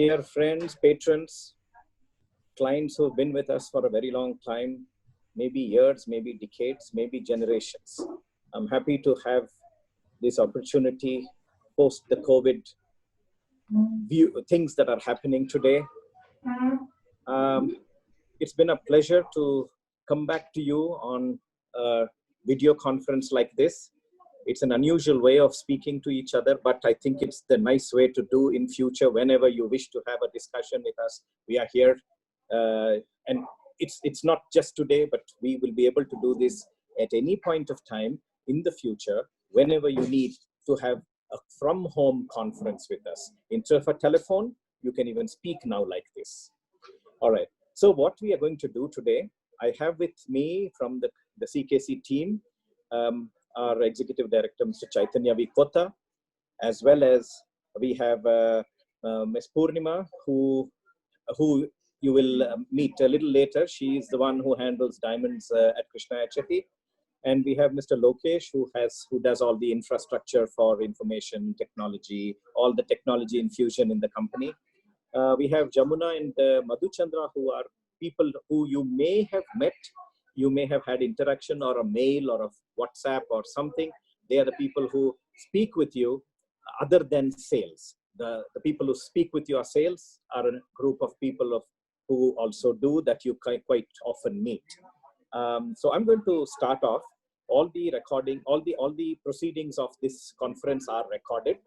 Dear friends, patrons, clients who have been with us for a very long time, maybe years, maybe decades, maybe generations. I'm happy to have this opportunity post the COVID things that are happening today. It's been a pleasure to come back to you on a video conference like this. It's an unusual way of speaking to each other, but I think it's the nice way to do in future. Whenever you wish to have a discussion with us, we are here. And it's not just today, but we will be able to do this at any point of time in the future, whenever you need to have a from home conference with us. Instead of a telephone, you can even speak now like this. All right. So what we are going to do today, I have with me from the CKC team, our Executive Director, Mr. Chaitanya V. Kota, as well as we have Ms. Purnima, who you will meet a little later. She is the one who handles diamonds at Krishniah Chetty. And we have Mr. Lokesh, who does all the infrastructure for information technology, all the technology infusion in the company. We have Jamuna and Madhuchandra, who are people who you may have met. You may have had interaction or a mail or a WhatsApp or something. They are the people who speak with you other than sales. The people who speak with your sales are a group of people who also do that you quite often meet. So I'm going to start off. All the recording, all the proceedings of this conference are recorded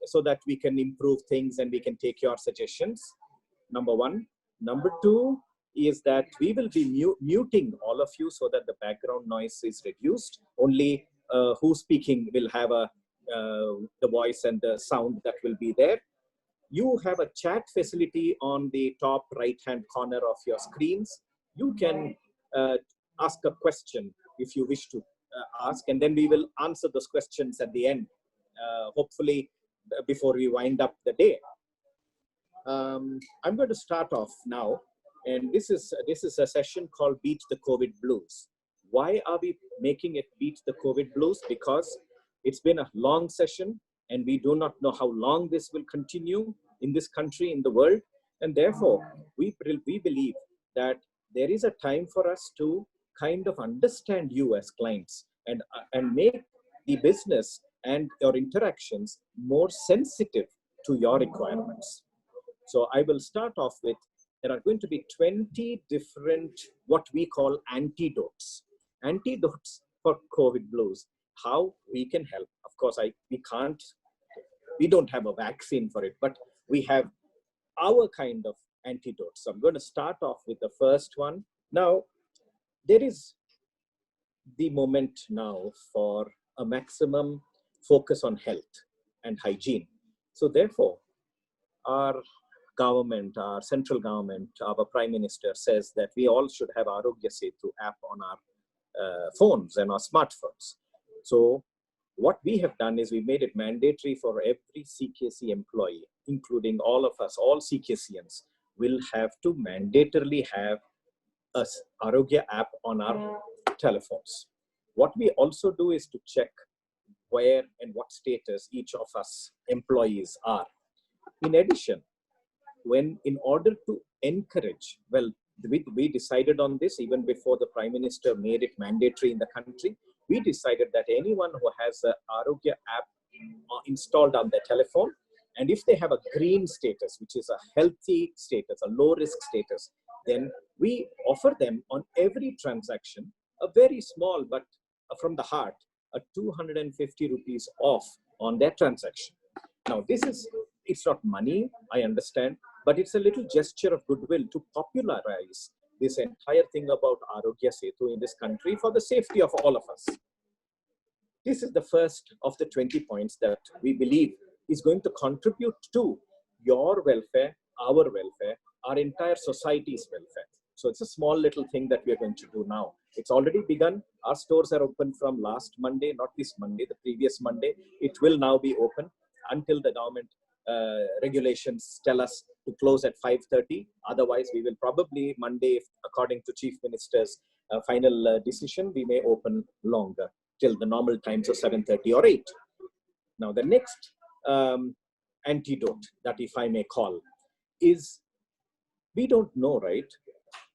so that we can improve things and we can take your suggestions. Number one. Number two is that we will be muting all of you so that the background noise is reduced. Only who's speaking will have the voice and the sound that will be there. You have a chat facility on the top right-hand corner of your screens. You can ask a question if you wish to ask, and then we will answer those questions at the end, hopefully before we wind up the day. I'm going to start off now, and this is a session called Beat the COVID Blues. Why are we making it Beat the COVID Blues? Because it's been a long session, and we do not know how long this will continue in this country, in the world, and therefore we believe that there is a time for us to kind of understand you as clients and make the business and your interactions more sensitive to your requirements. So I will start off with, there are going to be 20 different, what we call antidotes for COVID blues, how we can help. Of course, we don't have a vaccine for it, but we have our kind of antidotes. So I'm going to start off with the first one. Now, there is the moment now for a maximum focus on health and hygiene. So therefore, our government, our central government, our Prime Minister says that we all should have Arogya Setu app on our phones and our smartphones. So what we have done is we made it mandatory for every CKC employee, including all of us, all CKCians, will have to mandatorily have a Arogya app on our telephones. What we also do is to check where and what status each of us employees are. In addition, in order to encourage, well, we decided on this even before the Prime Minister made it mandatory in the country. We decided that anyone who has an Arogya app installed on their telephone, and if they have a green status, which is a healthy status, a low risk status, then we offer them on every transaction a very small, but from the heart, a 250 rupees off on their transaction. Now, it's not money, I understand, but it's a little gesture of goodwill to popularize this entire thing about Arogya Setu in this country for the safety of all of us. This is the first of the 20 points that we believe is going to contribute to your welfare, our entire society's welfare. So it's a small little thing that we are going to do now. It's already begun. Our stores are open from last Monday, not this Monday, the previous Monday. It will now be open until the government regulations tell us to close at 5:30. Otherwise, we will probably Monday, according to Chief Minister's final decision, we may open longer till the normal times of 7:30 or 8. Now, the next antidote that, if I may call, is we don't know, right,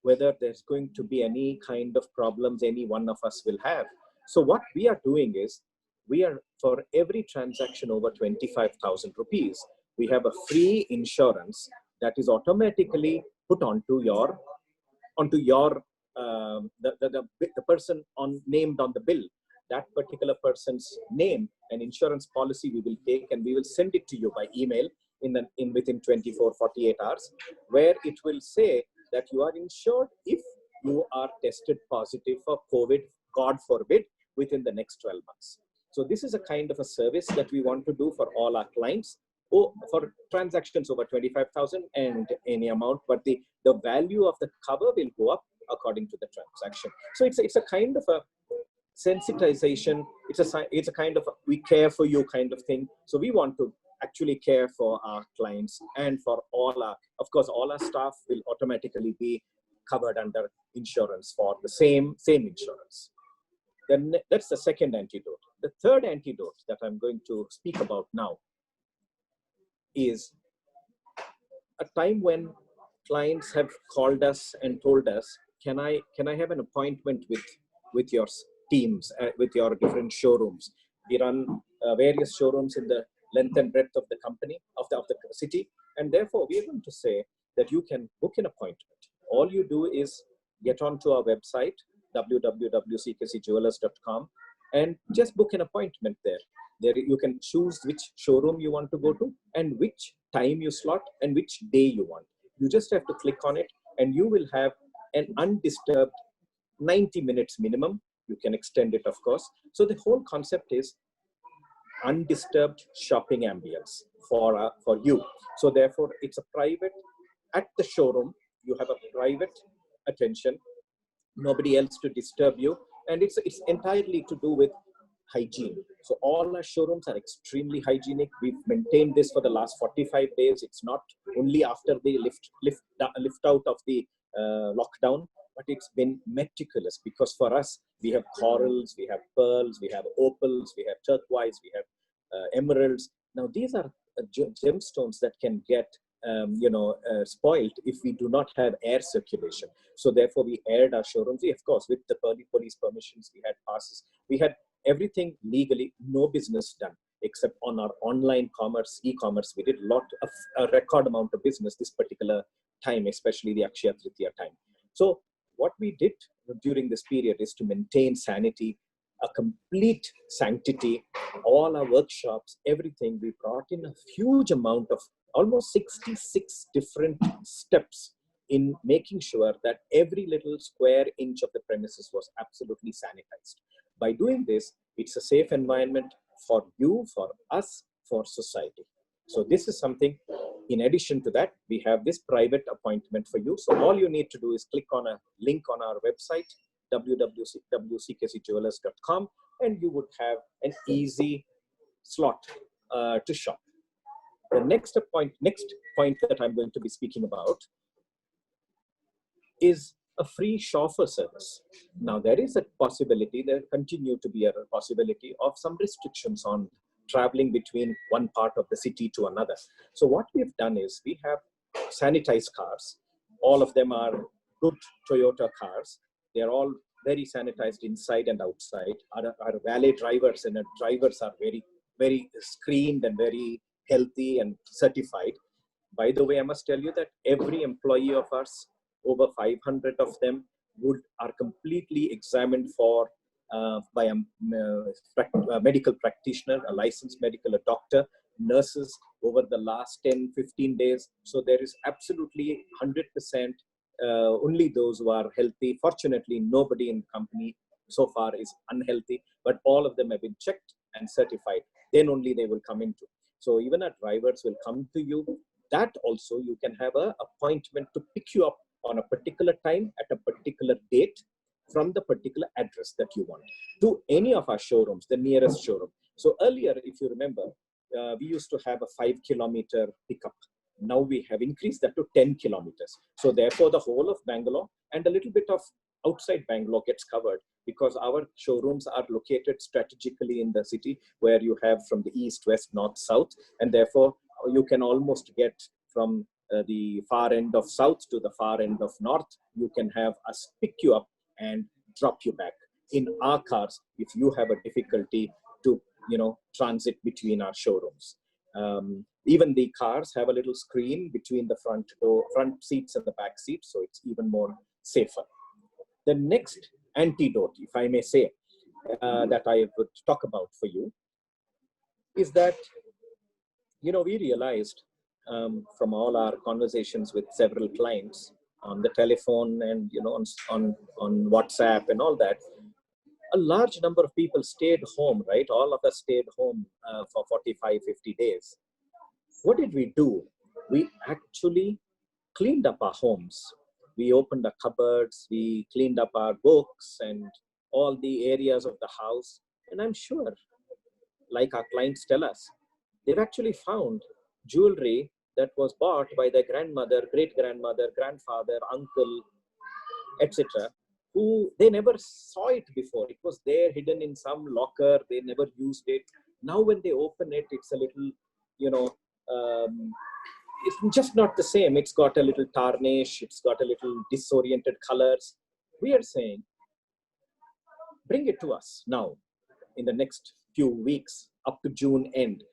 whether there's going to be any kind of problems any one of us will have. So what we are doing is, we are, for every transaction over 25,000 rupees, we have a free insurance that is automatically put onto your the person named on the bill, that particular person's name and insurance policy we will take, and we will send it to you by email within 24-48 hours, where it will say that you are insured if you are tested positive for COVID, God forbid, within the next 12 months. So this is a kind of a service that we want to do for all our clients, for transactions over 25,000 and any amount, but the value of the cover will go up according to the transaction. So it's a kind of a sensitization. It's a kind of a, we care for you kind of thing. So we want to actually care for our clients, and for all our, of course, all our staff will automatically be covered under insurance for the same insurance. Then that's the second antidote. The third antidote that I'm going to speak about now is a time when clients have called us and told us, can I have an appointment with your teams, with your different showrooms? We run various showrooms in the length and breadth of the company, of the city, and therefore we are going to say that you can book an appointment. All you do is get onto our website, www.ckcjewelers.com, and just book an appointment there. There you can choose which showroom you want to go to and which time you slot and which day you want. You just have to click on it, and you will have an undisturbed 90 minutes minimum. You can extend it, of course. So the whole concept is undisturbed shopping ambience for you. So therefore, it's a private, at the showroom, you have a private attention, nobody else to disturb you, and it's entirely to do with hygiene. So all our showrooms are extremely hygienic. We've maintained this for the last 45 days. It's not only after the lift out of the lockdown, but it's been meticulous, because for us, we have corals, we have pearls, we have opals, we have turquoise, we have emeralds. Now these are gemstones that can get spoiled if we do not have air circulation. So therefore we aired our showrooms. We, of course, with the police permissions, we had passes, we had everything legally, no business done except on our online commerce, e-commerce. We did a record amount of business this particular time, especially the Akshaya Tritiya time. So what we did during this period is to maintain sanity, a complete sanctity, all our workshops, everything. We brought in a huge amount of almost 66 different steps in making sure that every little square inch of the premises was absolutely sanitized. By doing this, it's a safe environment for you, for us, for society. So this is something. In addition to that, we have this private appointment for you. So all you need to do is click on a link on our website, www.ckcjewelers.com, and you would have an easy slot to shop. The next point that I'm going to be speaking about is a free chauffeur service. Now there is a possibility, there continue to be a possibility of some restrictions on traveling between one part of the city to another. So what we've done is we have sanitized cars. All of them are good Toyota cars. They're all very sanitized inside and outside. Our valet drivers and our drivers are very, very screened and very healthy and certified. By the way, I must tell you that every employee of ours, over 500 of them, are completely examined by a medical practitioner, a licensed medical, a doctor, nurses over the last 10-15 days. So there is absolutely 100% only those who are healthy. Fortunately, nobody in the company so far is unhealthy, but all of them have been checked and certified. Then only they will come into. So even our drivers will come to you. That also, you can have an appointment to pick you up on a particular time at a particular date from the particular address that you want to any of our showrooms, the nearest showroom. So earlier, if you remember, we used to have a 5-kilometer pickup. Now we have increased that to 10 kilometers. So therefore, the whole of Bangalore and a little bit of outside Bangalore gets covered, because our showrooms are located strategically in the city, where you have from the east, west, north, south, and therefore you can almost get from the far end of south to the far end of north. You can have us pick you up and drop you back. In our cars, if you have a difficulty to, transit between our showrooms. Even the cars have a little screen between the front seats and the back seats, so it's even more safer. The next antidote, if I may say, that I would talk about for you is that, we realized from all our conversations with several clients on the telephone and, on WhatsApp and all that, a large number of people stayed home, right? All of us stayed home for 45, 50 days. What did we do? We actually cleaned up our homes. We opened our cupboards, we cleaned up our books and all the areas of the house. And I'm sure, like our clients tell us, they've actually found jewelry that was bought by their grandmother, great-grandmother, grandfather, uncle, etc., who they never saw it before. It was there hidden in some locker. They never used it. Now when they open it, it's a little, it's just not the same. It's got a little tarnish. It's got a little disoriented colors. We are saying, bring it to us now in the next few weeks up to June end.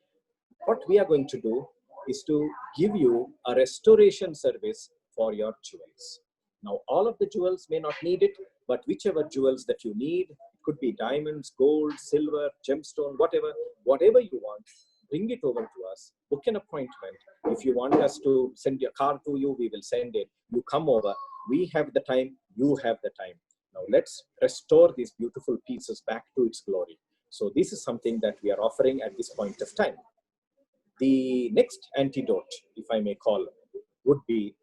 What we are going to do is to give you a restoration service for your jewels. Now, all of the jewels may not need it, but whichever jewels that you need, it could be diamonds, gold, silver, gemstone, whatever you want, bring it over to us, book an appointment. If you want us to send your car to you, we will send it. You come over, we have the time, you have the time. Now, let's restore these beautiful pieces back to its glory. So this is something that we are offering at this point of time. The next antidote, if I may call, would be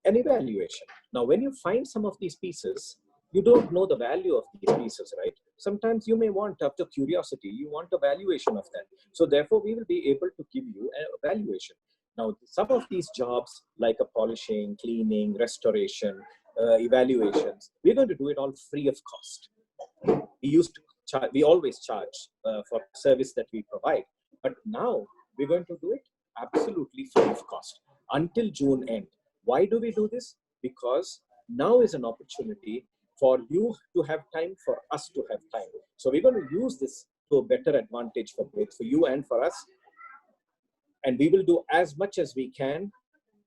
an evaluation. Now, when you find some of these pieces, you don't know the value of these pieces, right? Sometimes you may want, out of curiosity, you want a valuation of that. So therefore, we will be able to give you an evaluation. Now, some of these jobs, like a polishing, cleaning, restoration, evaluations, we're going to do it all free of cost. We always charge for service that we provide, but now we're going to do it absolutely free of cost until June end. Why do we do this? Because now is an opportunity for you to have time, for us to have time. So we're going to use this to a better advantage for both for you and for us. And we will do as much as we can.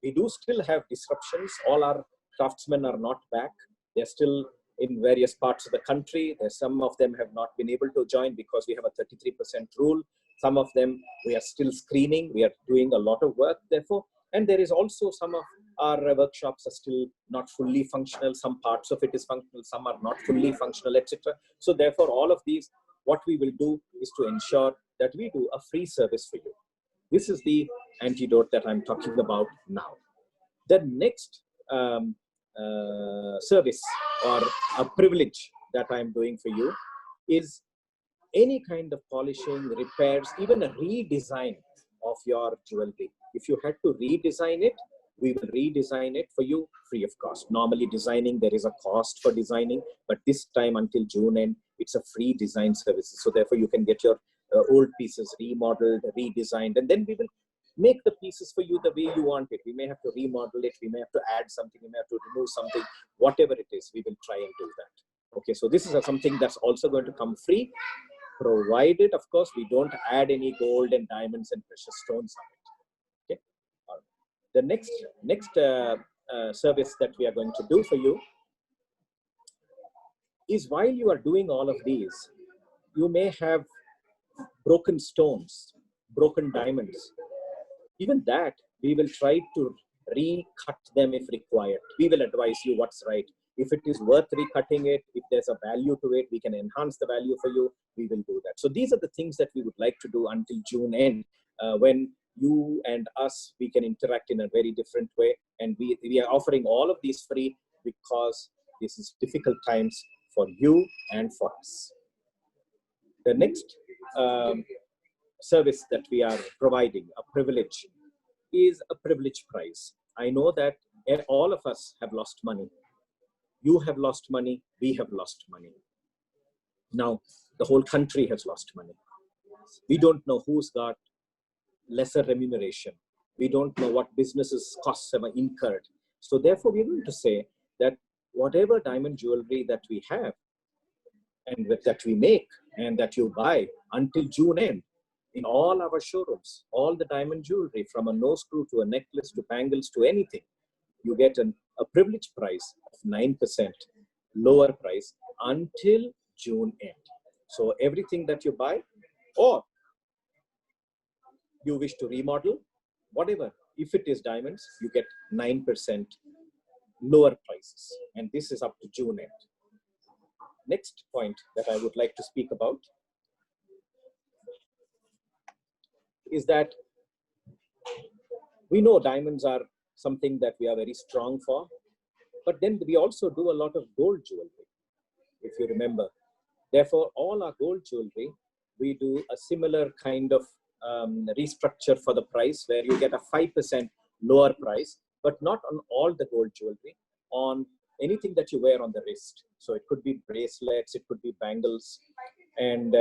We do still have disruptions. All our craftsmen are not back. They're still in various parts of the country. Some of them have not been able to join because we have a 33% rule. Some of them we are still screening. We are doing a lot of work, therefore. And there is also some of our workshops are still not fully functional. Some parts of it is functional, some are not fully functional, etc. So therefore, all of these, what we will do is to ensure that we do a free service for you. This is the antidote that I'm talking about now. The next service or a privilege that I'm doing for you is any kind of polishing, repairs, even a redesign of your jewelry. If you had to redesign it, we will redesign it for you free of cost. Normally designing, there is a cost for designing, but this time until June end, it's a free design service. So therefore you can get your old pieces remodeled, redesigned, and then we will make the pieces for you the way you want it. We may have to remodel it, we may have to add something, we may have to remove something, whatever it is, we will try and do that. Okay, so this is something that's also going to come free, provided, of course, we don't add any gold and diamonds and precious stones on it. Okay. The next service that we are going to do for you is, while you are doing all of these, you may have broken stones, broken diamonds. Even that, we will try to recut them if required. We will advise you what's right. If it is worth recutting it, if there's a value to it, we can enhance the value for you, we will do that. So these are the things that we would like to do until June end, when you and us, we can interact in a very different way. And we are offering all of these free because this is difficult times for you and for us. The next service that we are providing, a privilege, is a privilege prize. I know that all of us have lost money. You have lost money, we have lost money. Now, the whole country has lost money. We don't know who's got lesser remuneration. We don't know what businesses costs have incurred. So therefore, we're going to say that whatever diamond jewelry that we have and that we make and that you buy until June end, in all our showrooms, all the diamond jewelry from a nose screw to a necklace to bangles to anything, you get a privilege price of 9% lower price until June end. So everything that you buy, or you wish to remodel, whatever, if it is diamonds, you get 9% lower prices. And this is up to June end. Next point that I would like to speak about is that we know diamonds are something that we are very strong for, but then we also do a lot of gold jewelry, if you remember. Therefore, all our gold jewelry, we do a similar kind of restructure for the price, where you get a 5% lower price, but not on all the gold jewelry, on anything that you wear on the wrist. So it could be bracelets, it could be bangles, and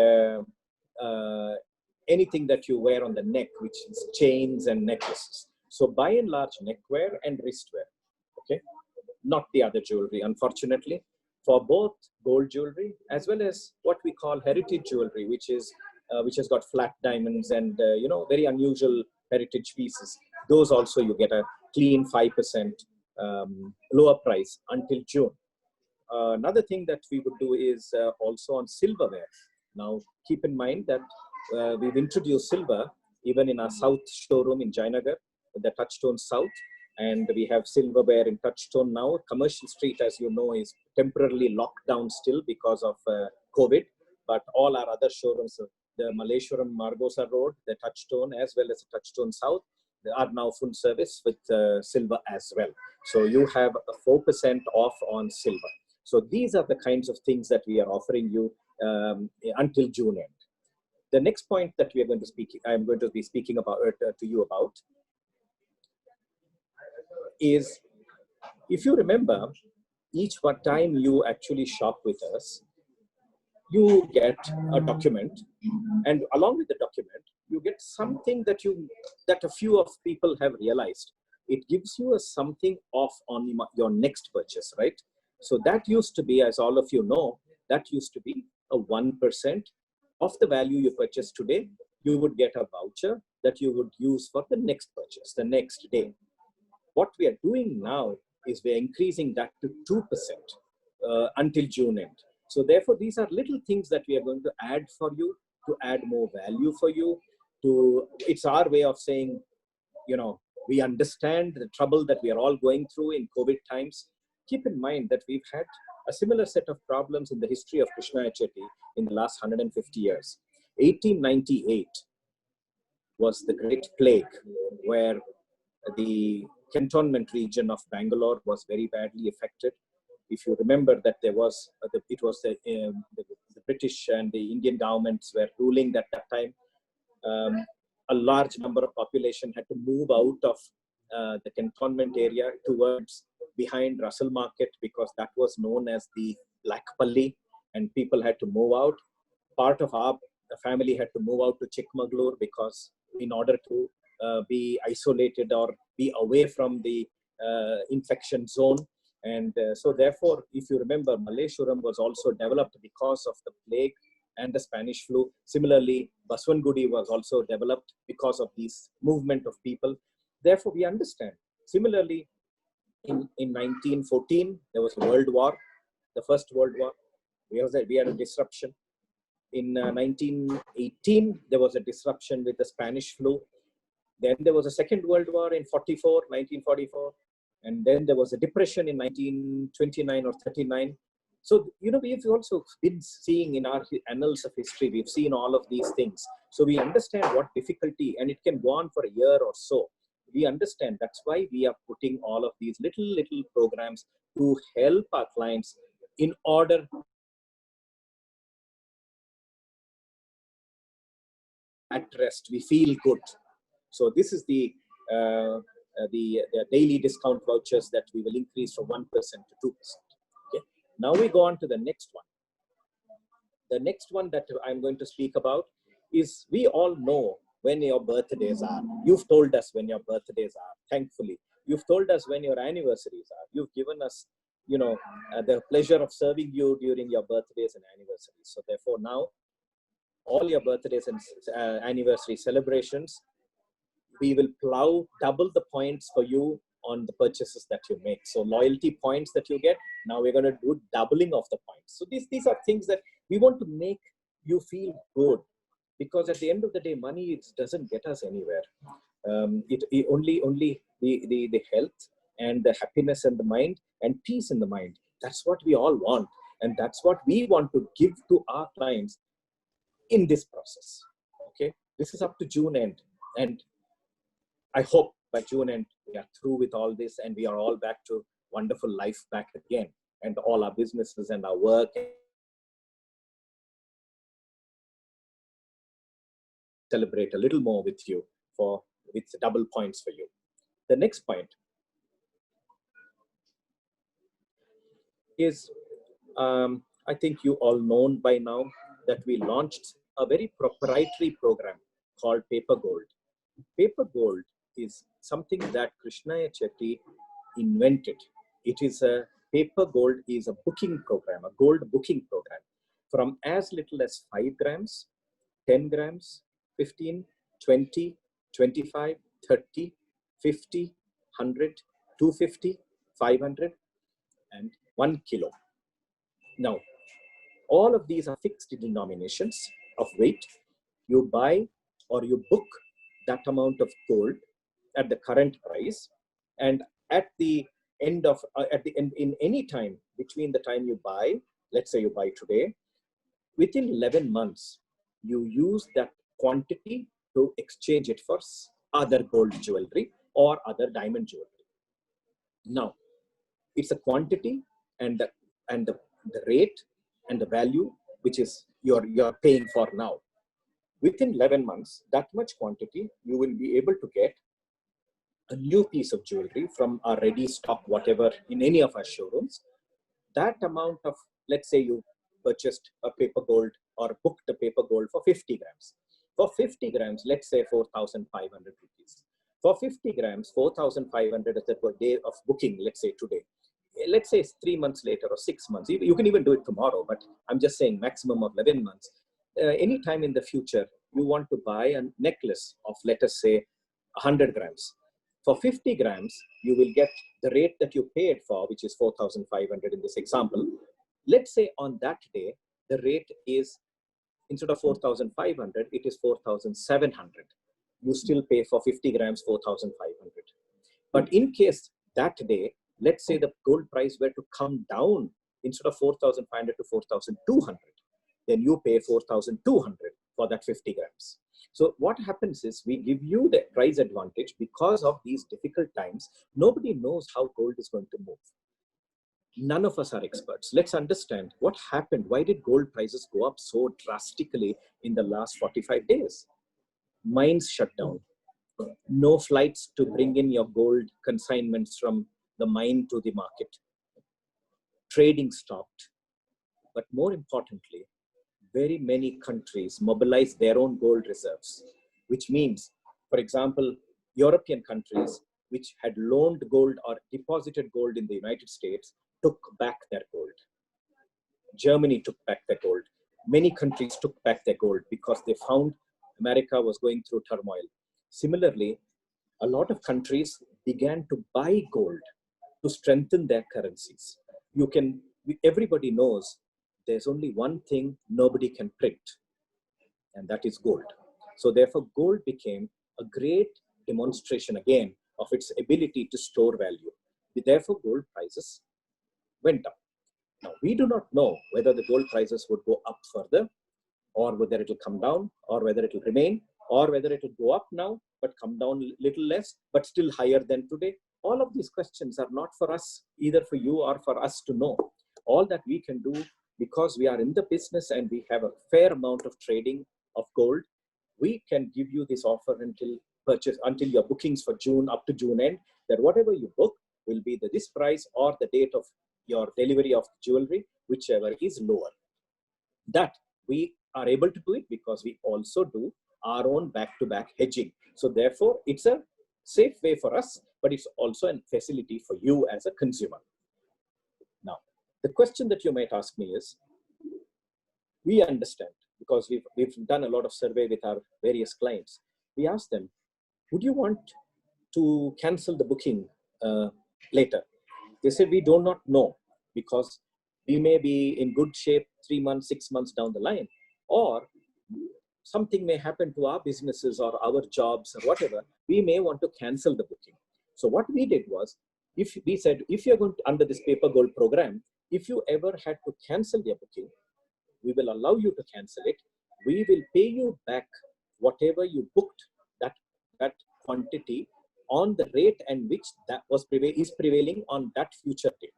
anything that you wear on the neck, which is chains and necklaces. So by and large, neckwear and wristwear, okay? Not the other jewelry, unfortunately. For both gold jewelry as well as what we call heritage jewelry, which has got flat diamonds and very unusual heritage pieces. Those also you get a clean 5% lower price until June. Another thing that we would do is also on silverware. Now, keep in mind that we've introduced silver even in our South showroom in Jayanagar, the Touchstone South, and we have silverware in Touchstone now. Commercial Street, as you know, is temporarily locked down still because of COVID, but all our other showrooms, the Malleshwaram Margosa Road, the Touchstone, as well as the Touchstone South, they are now full service with silver as well. So you have a 4% off on silver. So these are the kinds of things that we are offering you until June end. The next point that we are going to I'm going to be speaking about to you about is, if you remember, each one time you actually shop with us, you get a document, and along with the document, you get something that a few of people have realized. It gives you something off on your next purchase, right? So that used to be, as all of you know, that used to be a 1% of the value you purchase today. You would get a voucher that you would use for the next purchase, the next day. What we are doing now is we're increasing that to 2% until June end. So therefore, these are little things that we are going to add for you, to add more value for you. It's our way of saying, we understand the trouble that we are all going through in COVID times. Keep in mind that we've had a similar set of problems in the history of Krishniah Chetty in the last 150 years. 1898 was the Great Plague, where the cantonment region of Bangalore was very badly affected. If you remember that there was, the British and the Indian governments were ruling at that time. A large number of population had to move out of the cantonment area towards behind Russell Market, because that was known as the Black Palli, and people had to move out. Part of our family had to move out to Chikmagalur, because in order to be isolated or be away from the infection zone. And so therefore, if you remember, Malleshwaram was also developed because of the plague and the Spanish flu. Similarly, Baswangudi was also developed because of this movement of people. Therefore, we understand. Similarly, in 1914, there was a World War, the First World War. We had a disruption. In 1918, there was a disruption with the Spanish flu. Then there was a Second World War in 1944. And then there was a depression in 1929 or 39. So, we've also been seeing in our annals of history, we've seen all of these things. So we understand what difficulty, and it can go on for a year or so. We understand. That's why we are putting all of these little programs to help our clients in order at rest. We feel good. So this is the daily discount vouchers that we will increase from 1% to 2%. Okay. Now we go on to the next one. The next one that I'm going to speak about is we all know when your birthdays are. You've told us when your birthdays are, thankfully. You've told us when your anniversaries are. You've given us, the pleasure of serving you during your birthdays and anniversaries. So therefore now, all your birthdays and anniversary celebrations, we will plow double the points for you on the purchases that you make. So loyalty points that you get, now we're going to do doubling of the points. So these are things that we want to make you feel good, because at the end of the day, money doesn't get us anywhere. It only the health and the happiness in the mind and peace in the mind. That's what we all want. And that's what we want to give to our clients in this process. Okay. This is up to June end. And I hope by June end, we are through with all this and we are all back to wonderful life back again. And all our businesses and our work celebrate a little more with you with double points for you. The next point is, I think you all know by now that we launched a very proprietary program called Paper Gold. Paper Gold is something that Krishniah Chetty invented. It is Paper Gold is a booking program, a gold booking program, from as little as 5 grams, 10 grams, 15, 20, 25, 30, 50, 100, 250, 500, and 1 kilo. Now, all of these are fixed denominations of weight. You buy or you book that amount of gold at the current price, and at the end of in any time between the time you buy, let's say you buy today, within 11 months you use that quantity to exchange it for other gold jewelry or other diamond jewelry. Now, it's a quantity and the rate and the value which is you're paying for now. Within 11 months, that much quantity, you will be able to get a new piece of jewelry from our ready stock, whatever, in any of our showrooms. That amount of, let's say you purchased a paper gold or booked a paper gold for 50 grams. For 50 grams, let's say 4,500 rupees. For 50 grams, 4,500 is the day of booking, let's say today. Let's say it's 3 months later or 6 months. You can even do it tomorrow, but I'm just saying maximum of 11 months. Anytime in the future, you want to buy a necklace of, let us say, 100 grams. For 50 grams, you will get the rate that you paid for, which is 4,500 in this example. Let's say on that day, the rate is, instead of 4,500, it is 4,700. You still pay for 50 grams, 4,500. But in case that day, let's say the gold price were to come down instead of 4,500 to 4,200, then you pay 4,200 for that 50 grams. So what happens is we give you the price advantage because of these difficult times. Nobody knows how gold is going to move. None of us are experts. Let's understand what happened. Why did gold prices go up so drastically in the last 45 days? Mines shut down. No flights to bring in your gold consignments from the mine to the market. Trading stopped. But more importantly, very many countries mobilize their own gold reserves, which means, for example, European countries which had loaned gold or deposited gold in the United States took back their gold. Germany took back their gold. Many countries took back their gold because they found America was going through turmoil. Similarly, a lot of countries began to buy gold to strengthen their currencies. Everybody knows there's only one thing nobody can print, and that is gold. So therefore, gold became a great demonstration again of its ability to store value. Therefore, gold prices went up. Now, we do not know whether the gold prices would go up further, or whether it will come down, or whether it will remain, or whether it will go up now, but come down a little less, but still higher than today. All of these questions are not for us, either for you or for us to know. All that we can do, because we are in the business and we have a fair amount of trading of gold, we can give you this offer until your bookings for June, up to June end, that whatever you book will be this price or the date of your delivery of jewelry, whichever is lower. That we are able to do it because we also do our own back-to-back hedging. So therefore, it's a safe way for us, but it's also a facility for you as a consumer. Now, the question that you might ask me is, we understand, because we've done a lot of survey with our various clients. We asked them, would you want to cancel the booking later? They said, we do not know, because we may be in good shape 3 months, 6 months down the line, or something may happen to our businesses or our jobs or whatever. We may want to cancel the booking. So what we did was, if we said, if you're going to, under this Paper Gold program, if you ever had to cancel your booking, we will allow you to cancel it. We will pay you back whatever you booked, that quantity, on the rate and which that was is prevailing on that future date.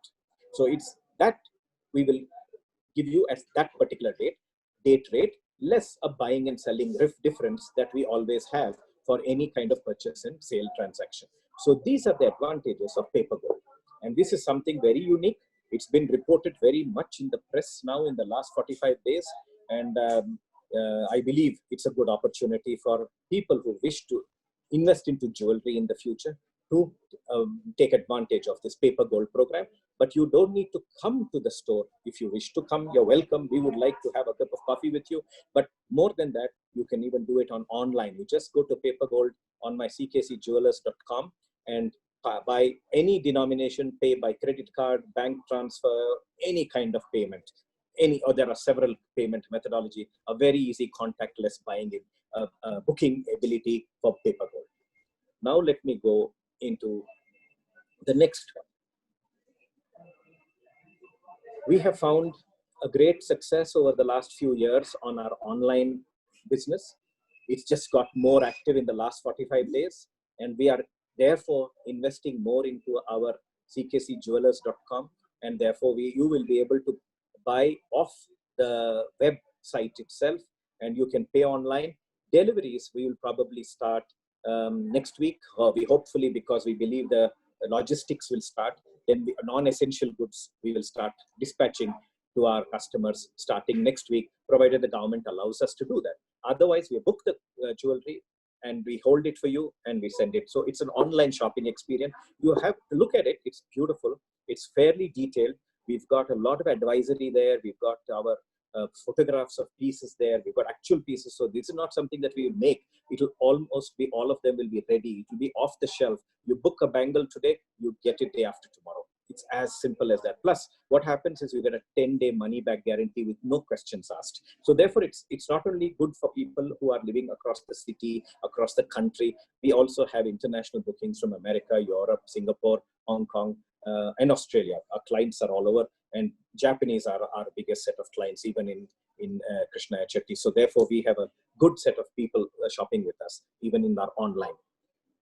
So it's that we will give you at that particular date rate, less a buying and selling difference that we always have for any kind of purchase and sale transaction. So these are the advantages of Paper Gold. And this is something very unique. It's been reported very much in the press now in the last 45 days. And I believe it's a good opportunity for people who wish to invest into jewelry in the future to take advantage of this Paper Gold program. But you don't need to come to the store. If you wish to come, you're welcome. We would like to have a cup of coffee with you. But more than that, you can even do it on online. You just go to Paper Gold on my ckcjewelers.com and by any denomination, pay by credit card, bank transfer, any kind of payment. Or there are several payment methodology, a very easy contactless buying, booking ability for Paper Gold. Now let me go into the next one. We have found a great success over the last few years on our online business. It's just got more active in the last 45 days, and we are therefore investing more into our ckcjewelers.com, and therefore you will be able to buy off the website itself, and you can pay online. Deliveries we will probably start next week, we hopefully, because we believe the logistics will start. Then the non-essential goods we will start dispatching to our customers starting next week, provided the government allows us to do that. Otherwise, we book the jewelry and we hold it for you and we send it. So it's an online shopping experience. You have to look at it. It's beautiful. It's fairly detailed. We've got a lot of advisory there. We've got our photographs of pieces there. We've got actual pieces. So this is not something that we make. It will almost be, all of them will be ready. It will be off the shelf. You book a bangle today, you get it day after tomorrow. It's as simple as that. Plus, what happens is you get a 10-day money-back guarantee with no questions asked. So therefore, it's not only good for people who are living across the city, across the country. We also have international bookings from America, Europe, Singapore, Hong Kong, and Australia. Our clients are all over, and Japanese are our biggest set of clients, even in Krishniah Chetty. So therefore, we have a good set of people shopping with us, even in our online.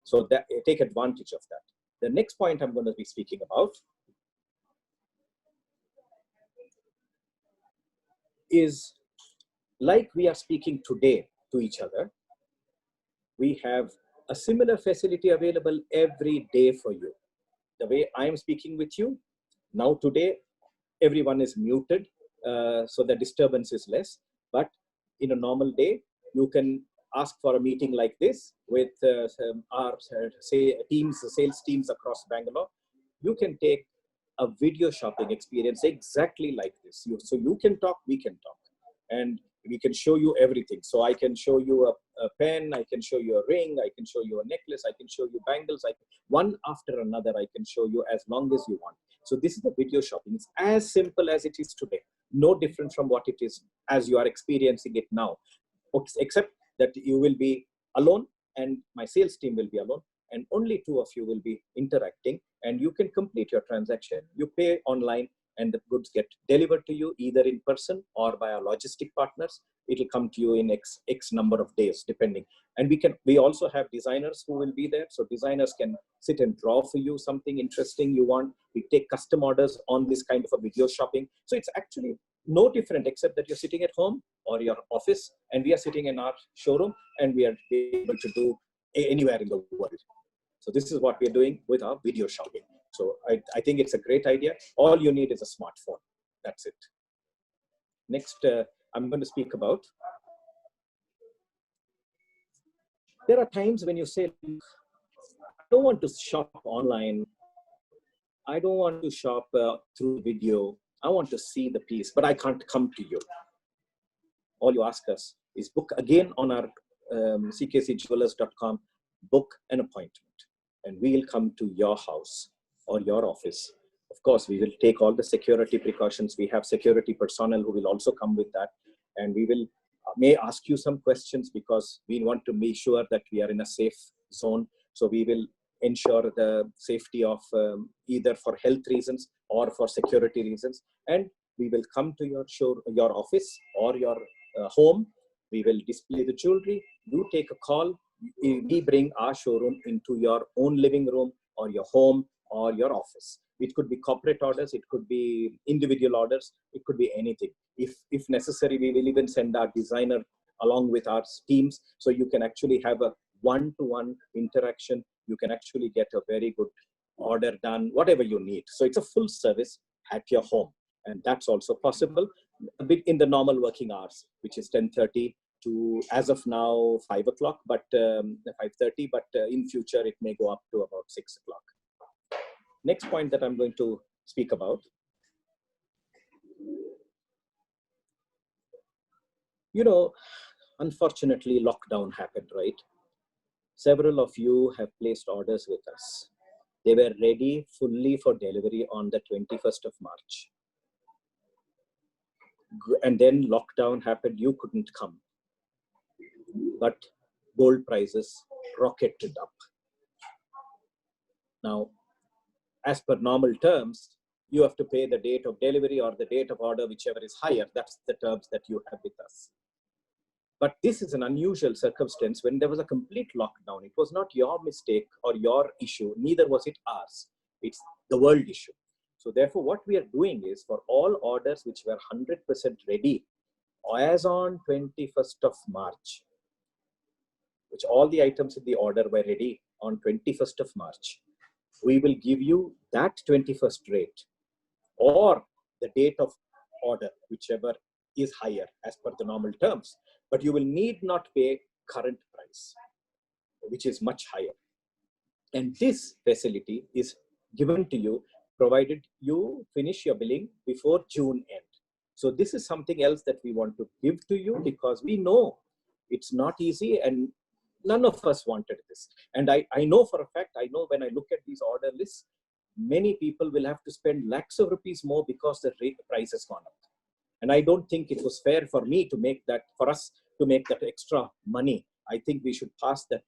So that, take advantage of that. The next point I'm going to be speaking about is, like we are speaking today to each other, we have a similar facility available every day for you. The way I am speaking with you now today, everyone is muted, so the disturbance is less. But in a normal day, you can ask for a meeting like this with our sales teams across Bangalore. You can take a video shopping experience exactly like this. So you can talk, we can talk, and we can show you everything. So I can show you a pen, I can show you a ring, I can show you a necklace, I can show you bangles, one after another I can show you as long as you want. So this is the video shopping. It's as simple as it is today, no different from what it is as you are experiencing it now, except that you will be alone and my sales team will be alone, and only two of you will be interacting, and you can complete your transaction. You pay online and the goods get delivered to you either in person or by our logistic partners. It will come to you in X number of days, depending. And we also have designers who will be there. So designers can sit and draw for you something interesting you want. We take custom orders on this kind of a video shopping. So it's actually no different, except that you're sitting at home or your office and we are sitting in our showroom and we are able to do anywhere in the world. So this is what we're doing with our video shopping. So I think it's a great idea. All you need is a smartphone. That's it. Next, I'm going to speak about. There are times when you say, I don't want to shop online. I don't want to shop through video. I want to see the piece, but I can't come to you. All you ask us is book again on our ckcjewelers.com, book an appointment, and we'll come to your house or your office. Of course, we will take all the security precautions. We have security personnel who will also come with that, and we will may ask you some questions because we want to make sure that we are in a safe zone. So we will ensure the safety of either for health reasons or for security reasons, and we will come to your office or your home. We will display the jewelry. You take a call. We bring our showroom into your own living room or your home or your office. It could be corporate orders. It could be individual orders. It could be anything. If necessary, we will even send our designer along with our teams. So you can actually have a one-to-one interaction. You can actually get a very good order done, whatever you need. So it's a full service at your home. And that's also possible a bit in the normal working hours, which is 10:30 to, as of now, 5 o'clock, but 5:30, but in future, it may go up to about 6 o'clock. Next point that I'm going to speak about. You know, unfortunately, lockdown happened, right? Several of you have placed orders with us. They were ready fully for delivery on the 21st of March. And then lockdown happened, you couldn't come. But gold prices rocketed up. Now, as per normal terms, you have to pay the date of delivery or the date of order, whichever is higher. That's the terms that you have with us. But this is an unusual circumstance when there was a complete lockdown. It was not your mistake or your issue, neither was it ours. It's the world issue. So therefore, what we are doing is for all orders which were 100% ready as on 21st of March, which all the items in the order were ready on 21st of March, we will give you that 21st rate or the date of order, whichever is higher as per the normal terms. But you will need not pay current price, which is much higher. And this facility is given to you provided you finish your billing before June end. So this is something else that we want to give to you because we know it's not easy and none of us wanted this. And I know for a fact, I know when I look at these order lists, many people will have to spend lakhs of rupees more because the price has gone up. And I don't think it was fair for me to make that, for us to make that extra money. I think we should pass that.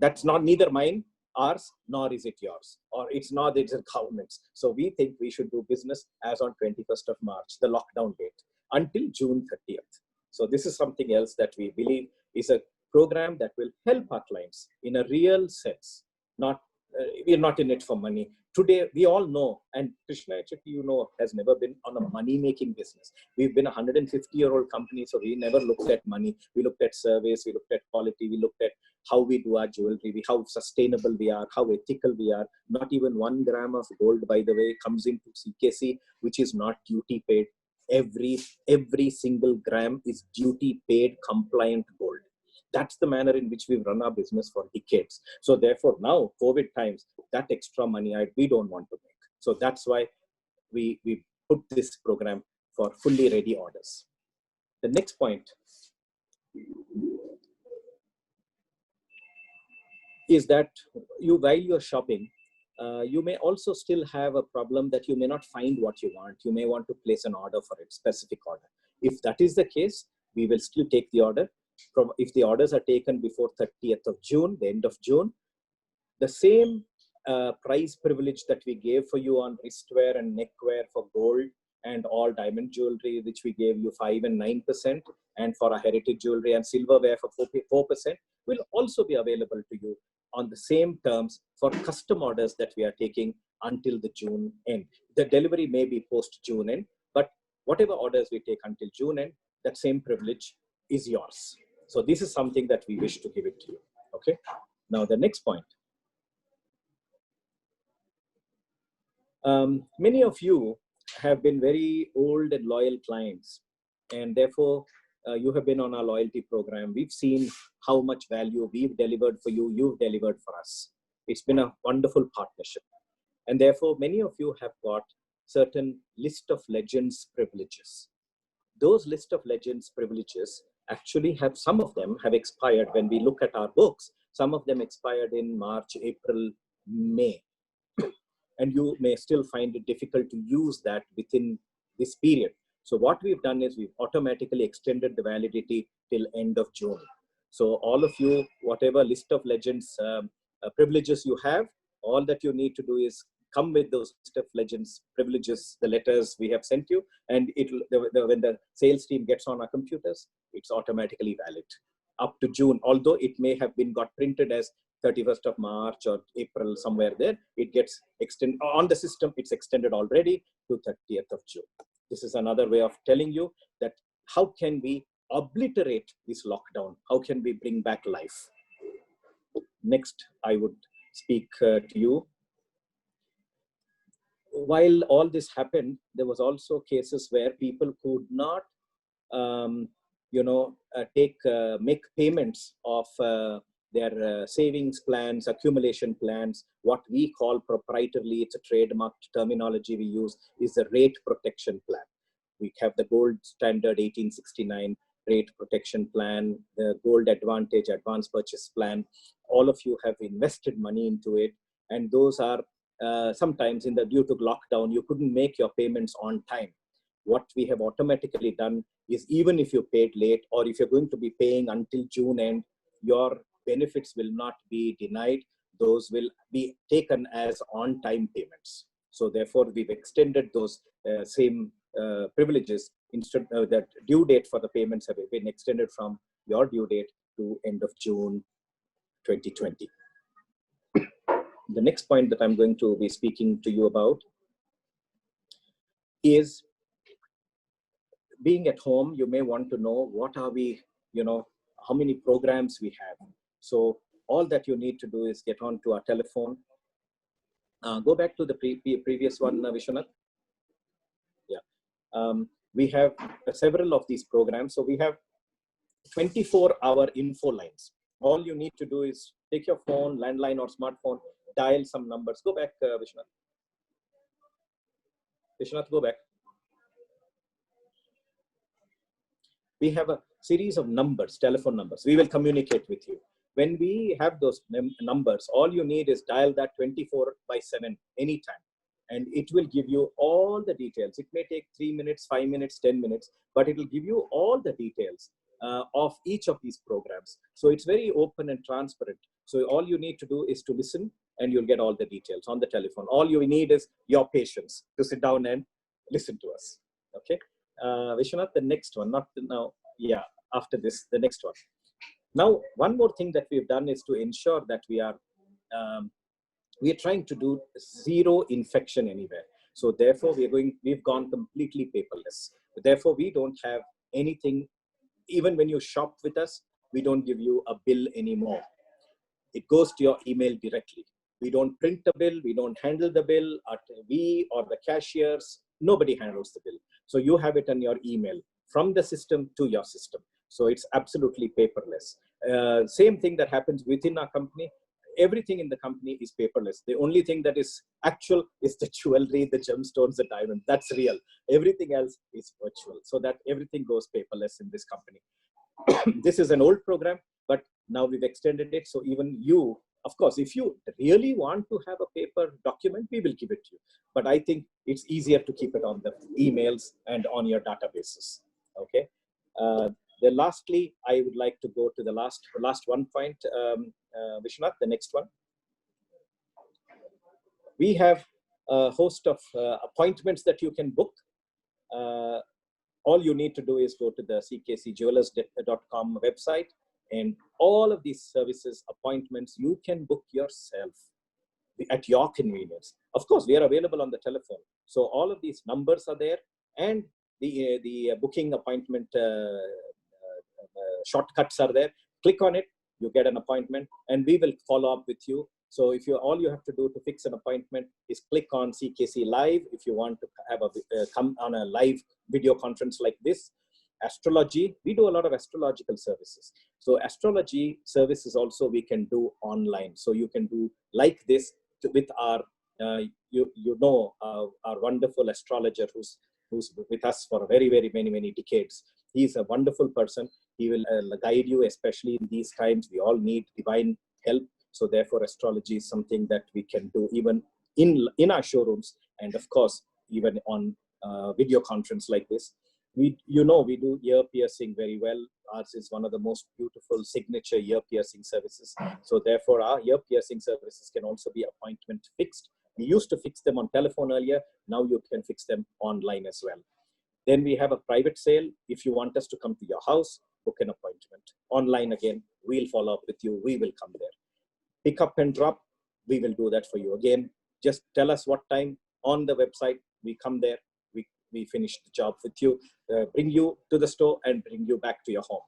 That's not neither mine, ours, nor is it yours. Or it's not, it's a government's. So we think we should do business as on 21st of March, the lockdown date, until June 30th. So this is something else that we believe is a program that will help our clients in a real sense. We're not in it for money. Today, we all know, and Krishniah Chetty, you know, has never been on a money-making business. We've been a 150-year-old company, so we never looked at money. We looked at service, we looked at quality, we looked at how we do our jewelry, how sustainable we are, how ethical we are. Not even 1 gram of gold, by the way, comes into CKC, which is not duty paid. Every single gram is duty paid compliant gold. That's the manner in which we've run our business for decades. So therefore now, COVID times, that extra money we don't want to make. So that's why we put this program for fully ready orders. The next point is that while you're shopping, you may also still have a problem that you may not find what you want. You may want to place an order for a specific order. If that is the case, we will still take the order. If the orders are taken before 30th of June, the end of June, the same price privilege that we gave for you on wristwear and neckwear for gold and all diamond jewelry, which we gave you 5 and 9%, and for our heritage jewelry and silverware for 4%, will also be available to you on the same terms for custom orders that we are taking until the June end. The delivery may be post June end, but whatever orders we take until June end, that same privilege is yours. So this is something that we wish to give it to you. Okay. Now the next point. Many of you have been very old and loyal clients, And therefore, you have been on our loyalty program. We've seen how much value we've delivered for you, you've delivered for us. It's been a wonderful partnership. And therefore, many of you have got certain list of legends privileges. Those list of legends privileges actually have, some of them have expired when we look at our books. Some of them expired in March, April, May. And you may still find it difficult to use that within this period. So what we've done is we've automatically extended the validity till end of June. So all of you, whatever list of legends privileges you have, all that you need to do is come with those list of legends privileges, the letters we have sent you, and when the sales team gets on our computers, it's automatically valid up to June. Although it may have been got printed as 31st of March or April, somewhere there, it gets extended on the system. It's extended already to 30th of June. This is another way of telling you that how can we obliterate this lockdown? How can we bring back life? Next, I would speak to you. While all this happened, there was also cases where people could not, make payments of their savings plans, accumulation plans. What we call proprietarily, it's a trademarked terminology we use, is the rate protection plan. We have the gold standard 1869 rate protection plan, the gold advantage advance purchase plan. All of you have invested money into it, and those are sometimes due to lockdown, you couldn't make your payments on time. What we have automatically done is, even if you paid late, or if you're going to be paying until June end, your benefits will not be denied. Those will be taken as on-time payments. So therefore, we've extended those same privileges. Instead, that due date for the payments have been extended from your due date to end of June 2020. The next point that I'm going to be speaking to you about is, being at home, you may want to know what are we, how many programs we have. So all that you need to do is get onto our telephone. Go back to the previous one, Vishwanath. Yeah. We have several of these programs. So we have 24-hour info lines. All you need to do is take your phone, landline or smartphone, dial some numbers. Go back, Vishwanath. Vishwanath, go back. We have a series of numbers, telephone numbers. We will communicate with you. When we have those numbers, all you need is dial that 24/7 anytime, and it will give you all the details. It may take 3 minutes, 5 minutes, 10 minutes, but it will give you all the details of each of these programs. So it's very open and transparent. So all you need to do is to listen, and you'll get all the details on the telephone. All you need is your patience to sit down and listen to us. Okay. Vishwanath, the next one, not now. Yeah, after this, the next one. Now, one more thing that we've done is to ensure that we are trying to do zero infection anywhere. So therefore, we've gone completely paperless. Therefore, we don't have anything. Even when you shop with us, we don't give you a bill anymore. It goes to your email directly. We don't print a bill. We don't handle the bill. We or the cashiers, nobody handles the bill. So you have it on your email from the system to your system. So it's absolutely paperless. Same thing that happens within our company. Everything in the company is paperless. The only thing that is actual is the jewelry, the gemstones, the diamond. That's real. Everything else is virtual. So that everything goes paperless in this company. This is an old program, but now we've extended it. So even you, of course, if you really want to have a paper document, we will give it to you. But I think it's easier to keep it on the emails and on your databases. Okay. Then lastly, I would like to go to the last one point, Vishwanath, the next one. We have a host of appointments that you can book. All you need to do is go to the ckcjewelers.com website, and all of these services, appointments, you can book yourself at your convenience. Of course, we are available on the telephone. So all of these numbers are there, and the booking appointment shortcuts are there. Click on it, you get an appointment, and we will follow up with you. So if all you have to do to fix an appointment is click on CKC Live. If you want to have come on a live video conference like this, astrology. We do a lot of astrological services. So astrology services also we can do online. So you can do like this with our, our wonderful astrologer who's with us for very many decades. He's a wonderful person. He will guide you, especially in these times. We all need divine help. So therefore, astrology is something that we can do even in our showrooms, and of course, even on video conference like this. We do ear piercing very well. Ours is one of the most beautiful signature ear piercing services. So therefore, our ear piercing services can also be appointment fixed. We used to fix them on telephone earlier. Now you can fix them online as well. Then we have a private sale. If you want us to come to your house, book an appointment. Online again, we'll follow up with you. We will come there. Pick up and drop, we will do that for you. Again, just tell us what time on the website. We come there. We finish the job with you, bring you to the store and bring you back to your home.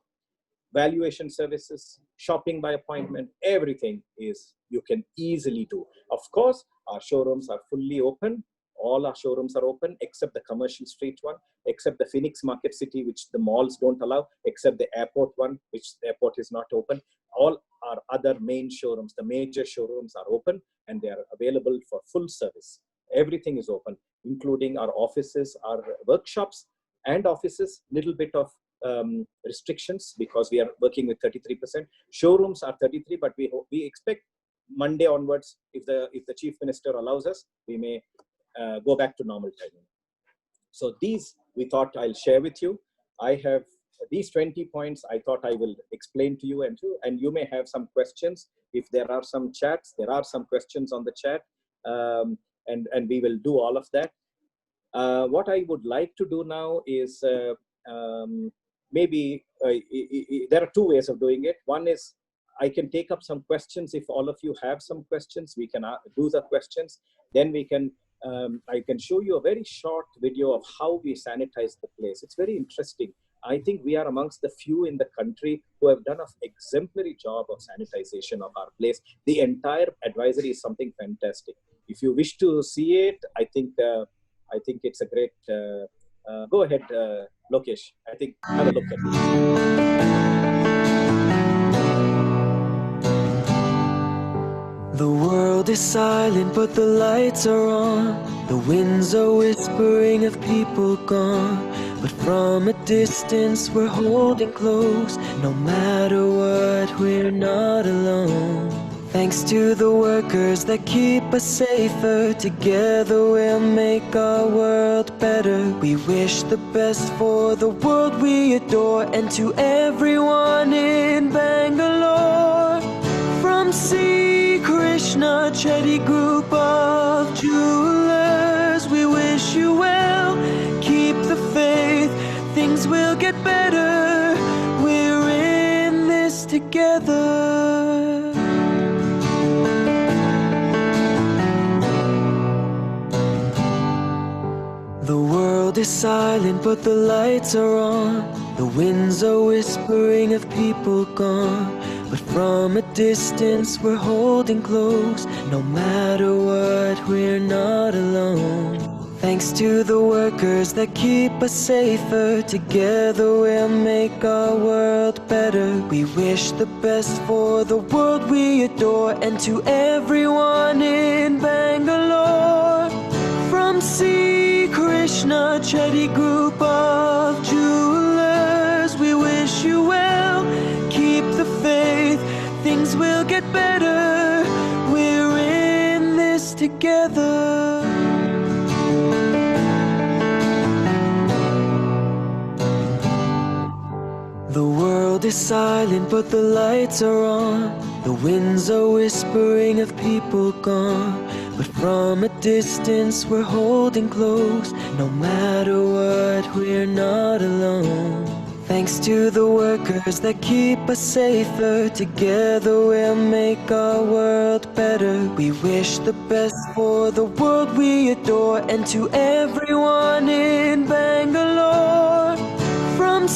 Valuation services, shopping by appointment, everything is you can easily do. Of course, our showrooms are fully open. All our showrooms are open except the commercial street one, except the Phoenix Market City, which the malls don't allow, except the airport one, which the airport is not open. All our other main showrooms, the major showrooms are open and they are available for full service. Everything is open, including our offices, our workshops and offices, little bit of restrictions because we are working with 33%. Showrooms are 33, but we expect Monday onwards, if the Chief Minister allows us, we may go back to normal timing. So these we thought I'll share with you. I have these 20 points I thought I will explain to you, and you may have some questions. If there are some chats, there are some questions on the chat, and we will do all of that. What I would like to do now is there are two ways of doing it. One is I can take up some questions. If all of you have some questions, we can do the questions. Then we can I can show you a very short video of how we sanitize the place. It's very interesting. I think we are amongst the few in the country who have done an exemplary job of sanitization of our place. The entire advisory is something fantastic. If you wish to see it, I think it's a great. Go ahead, Lokesh. I think have a look at it. The world is silent, but the lights are on. The winds are whispering of people gone. But from a distance we're holding close. No matter what, we're not alone. Thanks to the workers that keep us safer. Together we'll make our world better. We wish the best for the world we adore. And to everyone in Bangalore, from Krishniah Chetty Group of Jewelers, we wish you well. Keep the faith, things will get better. We're in this together. The world is silent, but the lights are on. The winds are whispering of people gone. But from a distance we're holding close. No matter what, we're not alone. Thanks to the workers that keep us safer. Together we'll make our world better. We wish the best for the world we adore. And to everyone in Bangalore, from Krishniah Chetty Group of Jewelers, we wish you well. Keep the faith, things will get better. We're in this together. The world is silent, but the lights are on. The winds are whispering of people gone. But from a distance we're holding close. No matter what, we're not alone. Thanks to the workers that keep us safer. Together we'll make our world better. We wish the best for the world we adore. And to everyone in Bangalore, from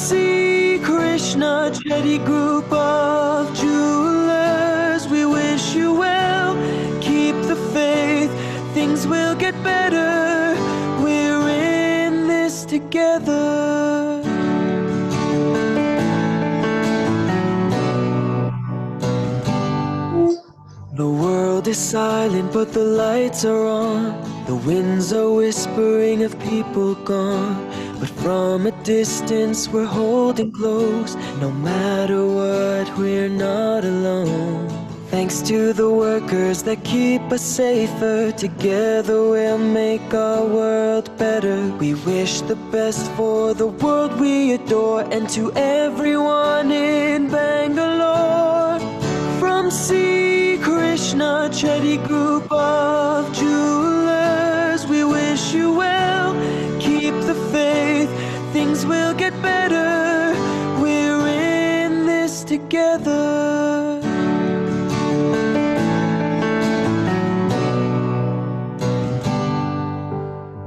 Krishniah Chetty Group of Jewelers, we wish you well. Keep the faith, things will get better. We're in this together. world is silent, but the lights are on. The winds are whispering of people gone. But from a distance, we're holding close. No matter what, we're not alone. Thanks to the workers that keep us safer. Together we'll make our world better. We wish the best for the world we adore. And to everyone in Bangalore, from C. Krishniah Chetty Group of Jewelers, we wish you well. Keep the faith, things will get better. We're in this together.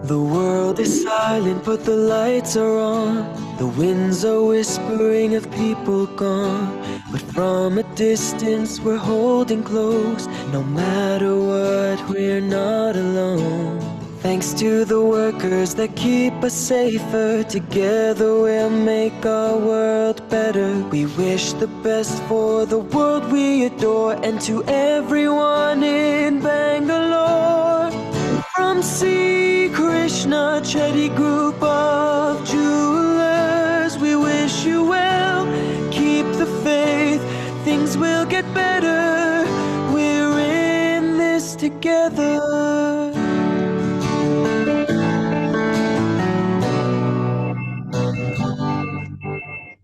The world is silent, but the lights are on. The winds are whispering of people gone. But from a distance, we're holding close. No matter what, we're not alone. Thanks to the workers that keep us safer. Together we'll make our world better. We wish the best for the world we adore. And to everyone in Bangalore, from C. Krishniah Chetty Group of Jewelers, we wish you well. Keep the faith, things will get better. We're in this together.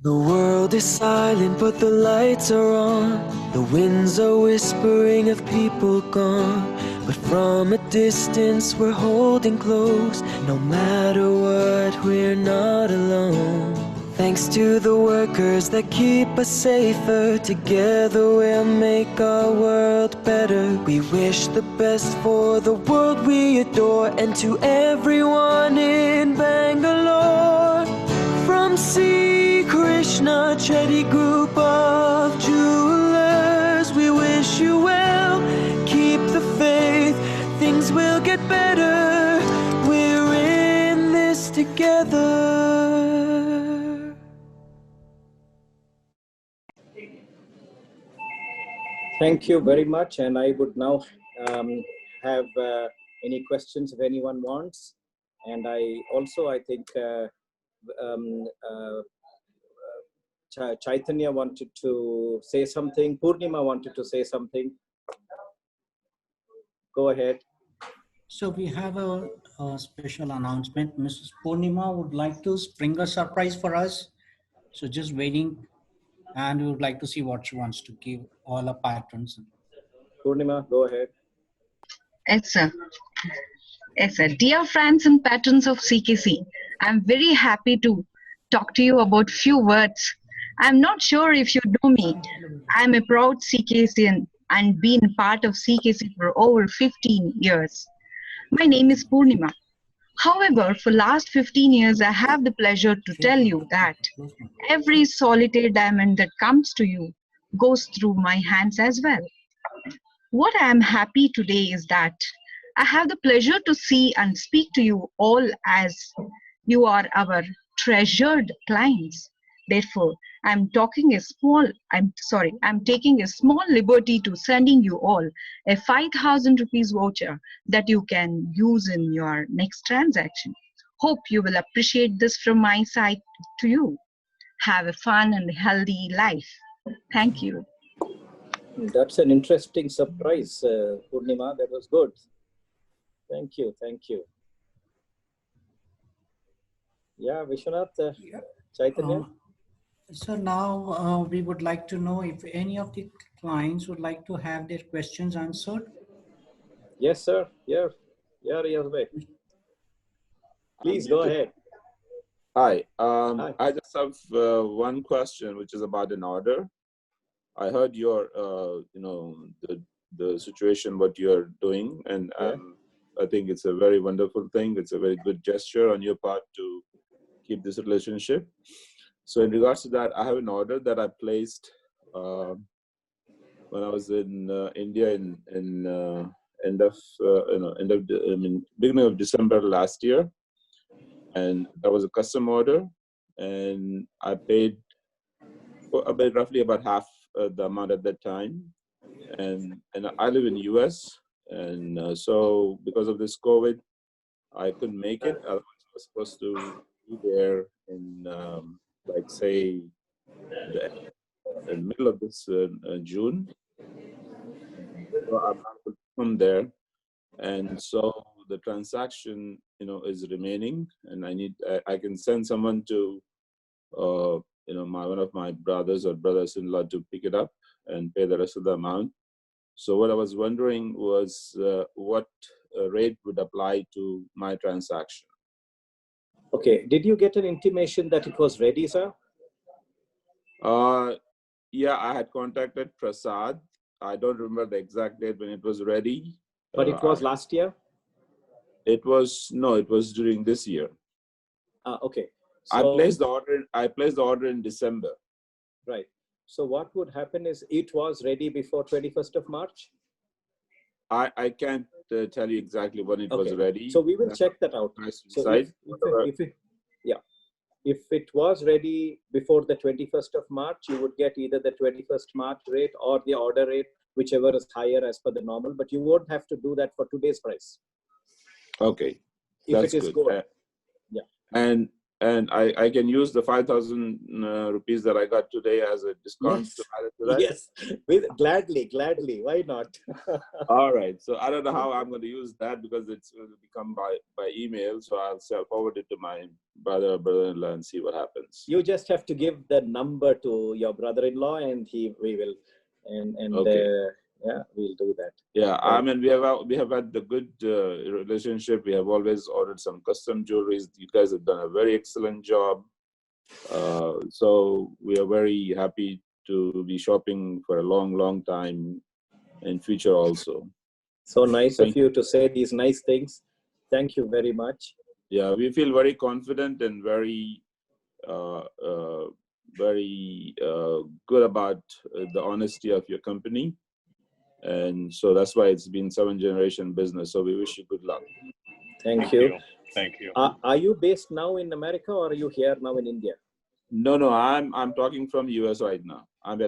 The world is silent, but the lights are on. The winds are whispering of people gone. But from a distance, we're holding close. No matter what, we're not alone. Thanks to the workers that keep us safer. Together we'll make our world better. We wish the best for the world we adore. And to everyone in Bangalore, from C. Krishniah Chetty Group of Jewelers, we wish you well. Keep the faith, things will get better. We're in this together. Thank you very much. And I would now have any questions if anyone wants. And I think Chaitanya wanted to say something. Purnima wanted to say something. Go ahead. So we have a special announcement. Mrs. Purnima would like to spring a surprise for us. So just waiting, and we would like to see what she wants to give all our patrons. Purnima, go ahead. Yes, sir. Yes, sir. Dear friends and patrons of CKC, I'm very happy to talk to you about few words. I'm not sure if you know me. I'm a proud CKCian and been part of CKC for over 15 years. My name is Purnima. However, for last 15 years, I have the pleasure to tell you that every solitaire diamond that comes to you goes through my hands as well. What I am happy today is that I have the pleasure to see and speak to you all as you are our treasured clients. Therefore, I'm taking a small liberty to sending you all a 5,000 rupees voucher that you can use in your next transaction. Hope you will appreciate this from my side to you. Have a fun and healthy life. Thank you. That's an interesting surprise, Purnima. That was good. Thank you. Thank you. Yeah, Vishwanath, Chaitanya. So now we would like to know if any of the clients would like to have their questions answered. Yes, sir. Yeah, Yazbek. Please go ahead. Hi. Hi. I just have one question, which is about an order. I heard your, the situation, what you're doing, and I think it's a very wonderful thing. It's a very good gesture on your part to keep this relationship. So in regards to that, I have an order that I placed when I was in India in beginning of December last year, and that was a custom order, and I paid roughly about half the amount at that time. and I live in US, and so because of this COVID, I couldn't make it. Otherwise, I was supposed to be there in like say the middle of this June. So I'm not able to come there, and so the transaction, is remaining, and I can send someone to, one of my brothers or brothers-in-law to pick it up and pay the rest of the amount. So what I was wondering was what rate would apply to my transaction. Okay. Did you get an intimation that it was ready, sir? Yeah, I had contacted Prasad. I don't remember the exact date when it was ready. But it was last year? It was during this year. Okay. I So, placed the order in December. right. So what would happen is it was ready before 21st of March? I can't tell you exactly when it was Okay. ready. So we will check that out. So if it was ready before the 21st of March, you would get either the 21st March rate or the order rate, whichever is higher as per the normal, but you won't have to do that for today's price. Okay. If That's it is good. Yeah. And I can use the 5,000 rupees that I got today as a discount. Yes. To add it to that? Yes. Gladly. Why not? All right. So I don't know how I'm going to use that because it's going to become by email. So I'll forward it to my brother-in-law and see what happens. You just have to give the number to your brother-in-law, and we will, Okay. we'll do that. Yeah, I mean, we have had the good relationship. We have always ordered some custom jewelries. You guys have done a very excellent job. So we are very happy to be shopping for a long time in future also. So nice of you to say these nice things. Thank you very much. Yeah, we feel very confident and very good about the honesty of your company. And so that's why it's been 7-generation business. So we wish you good luck. Thank you. Thank you. Are you based now in America or are you here now in India? No. I'm talking from US right now. I'm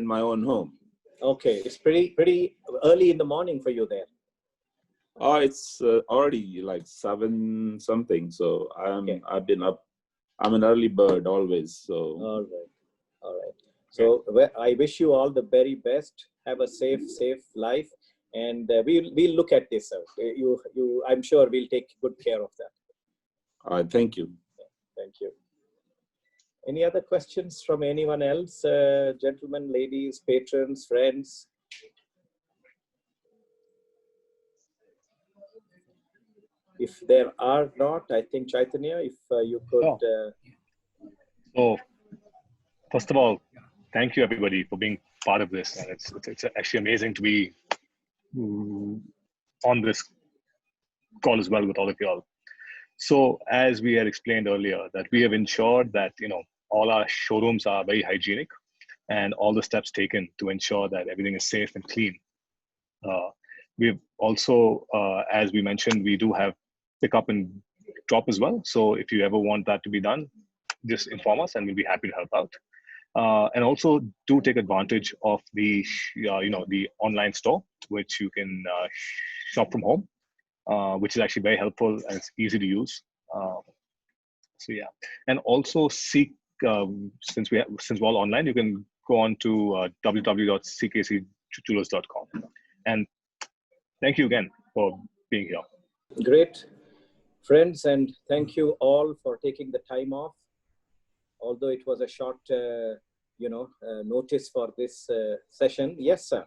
in my own home. Okay, it's pretty early in the morning for you there. Oh, it's already like 7 something. So I've been up. I'm an early bird always. So all right. So I wish you all the very best. Have a safe life, and we'll look at this. I'm sure we'll take good care of that. All right. Thank you. Thank you. Any other questions from anyone else? Gentlemen, ladies, patrons, friends? If there are not, I think Chaitanya, if you could. So, first of all, thank you everybody for being part of this. And it's actually amazing to be on this call as well with all of you all. So, as we had explained earlier, that we have ensured that all our showrooms are very hygienic, and all the steps taken to ensure that everything is safe and clean. We've also, as we mentioned, we do have pick up and drop as well. So if you ever want that to be done, just inform us and we'll be happy to help out. And also do take advantage of the, the online store, which you can shop from home, which is actually very helpful and it's easy to use. So yeah, and also seek, since we're all online, you can go on to www.ckcjewelers.com. And thank you again for being here. Great. Friends, and thank you all for taking the time off. Although it was a short, notice for this session. Yes, sir.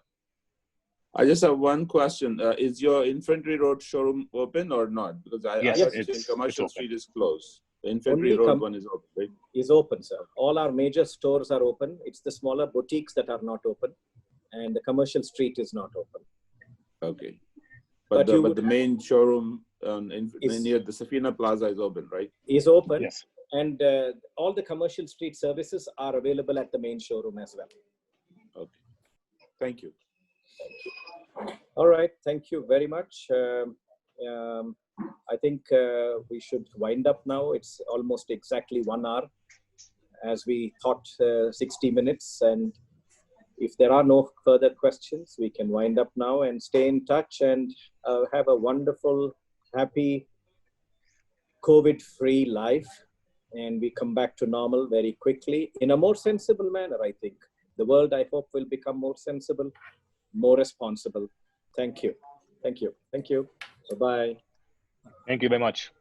I just have one question. Is your Infantry Road showroom open or not? Because I understand Commercial Street is closed. The Infantry Road one is open, right? Is open, sir. All our major stores are open. It's the smaller boutiques that are not open, and the Commercial Street is not open. Okay. But the main showroom near the Safina Plaza is open, right? Is open. Yes. And all the Commercial Street services are available at the main showroom as well. Okay. Thank you. Thank you. All right. Thank you very much. I think we should wind up now. It's almost exactly 1 hour, as we thought 60 minutes. And if there are no further questions, we can wind up now and stay in touch and have a wonderful, happy, COVID-free life. And we come back to normal very quickly in a more sensible manner, I think. The world, I hope, will become more sensible, more responsible. Thank you. Thank you. Thank you. Bye-bye. Thank you very much.